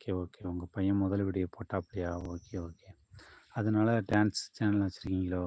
Okay, okay. உங்க பையன் முதல் வீடியோ போட்டாப்லயா? Okay, okay. அதனால டான்ஸ் சேனல் வச்சிருக்கீங்களோ?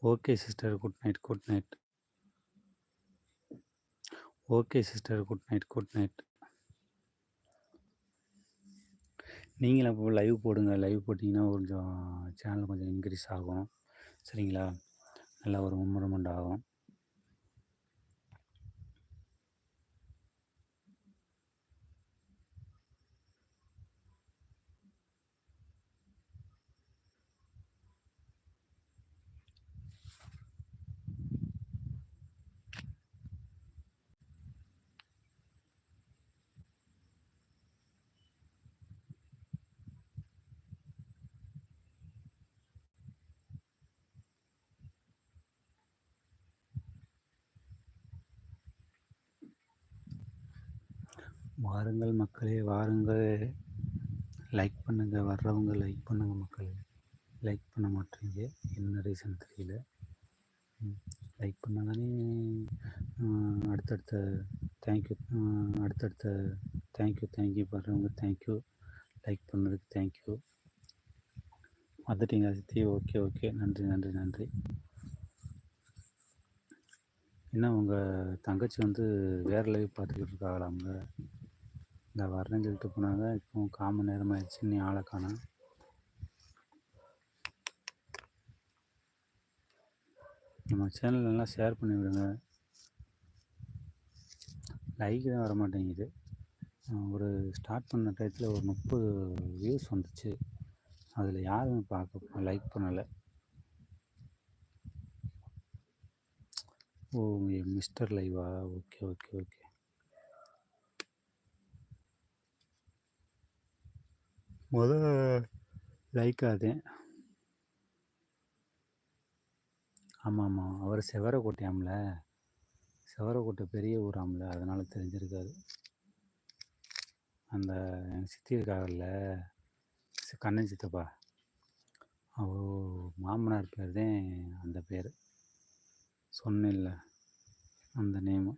Okay sister. Good night, good night. Okay sister. Good night, good night. நீங்களும் அப்போ லைவ் போடுங்க. லைவ் போட்டிங்கன்னா கொஞ்சம் சேனல் கொஞ்சம் இன்க்ரீஸ் ஆகும். சரிங்களா? நல்லா ஒரு மும்முரமெண்ட் ஆகும். வாருங்கள் மக்களே, வாருங்கள். லைக் பண்ணுங்க. வர்றவங்க லைக் பண்ணுங்க மக்களே. லைக் பண்ண மாட்டேறீங்க. என்ன ரீசன் தெரியல. லைக் பண்ணால் தானே அடுத்தடுத்த தேங்க்யூ அடுத்தடுத்த தேங்க்யூ வர்றவங்க தேங்க்யூ. லைக் பண்ணதுக்கு தேங்க்யூ. வந்துட்டீங்க சித்தி? Okay, okay. நன்றி, நன்றி, நன்றி. என்ன உங்கள் தங்கச்சி வந்து வேறு லைவ் பார்த்துக்கிட்டு இருக்காங்களாங்க? இந்த வரேன்னு சொல்லிட்டு போனாங்க. இப்போ 1/4 மணி நேரம் ஆயிடுச்சு, நீ ஆளை காணோம். நம்ம சேனல் நல்லா ஷேர் பண்ணி விடுங்க. லைக் தான் வர மாட்டேங்குது. ஒரு ஸ்டார்ட் பண்ண டயத்தில் ஒரு 30 வியூஸ் வந்துச்சு. அதில் யாரும் லைக் பண்ணலை. ஓ, மிஸ்டர் லைவா? Okay, okay, okay. லைக் ஆதேன். ஆமாம், அவர் செவரக்கோட்டையாம்ல. செவரக்கோட்டை பெரிய ஊராம்ல, அதனால் தெரிஞ்சிருக்காது. அந்த எங்கள் சித்தி இருக்காங்கல்ல, கண்ணன் சித்தப்பா, மாமனார் பேர் தான் அந்த பேர் சொன்னேன்ல, அந்த நேமு.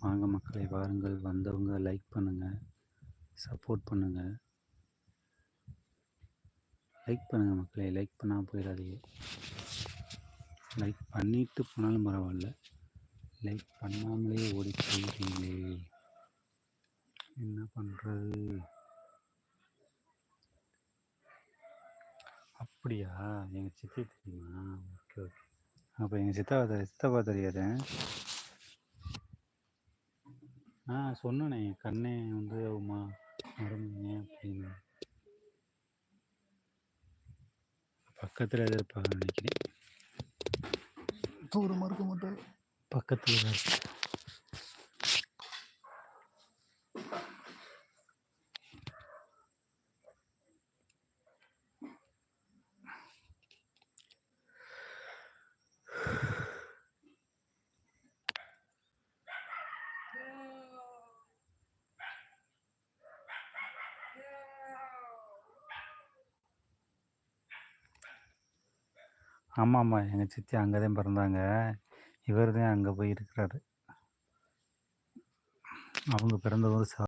வாங்க மக்களை, வாருங்கள். வந்தவங்க லைக் பண்ணுங்கள், சப்போர்ட் பண்ணுங்கள். லைக் பண்ணுங்கள் மக்களை. லைக் பண்ணாமல் போயிடாதீங்க. லைக் பண்ணிட்டு போனாலும் பரவாயில்ல, லைக் பண்ணாமலே ஓடி போயிட்டீங்களே, என்ன பண்ணுறது? அப்படியா? எங்கள் சித்தி தெரியுமா? Okay, okay. அப்போ எங்கள் சித்தப்பா தெரியாது. சொன்னேனே, கண்ணே வந்து மறந்துங்க அப்படின்னு. பக்கத்தில் எது இருப்பாங்க நினைக்கிறேன். தூரமாக இருக்க மாட்டேன், பக்கத்தில் தான் இருக்கு. ஆமாம், எங்கள் சித்தி அங்கே தான் பிறந்தாங்க. இவர் தான் அங்கே போய் இருக்கிறாரு. அவங்க பிறந்த ஊர்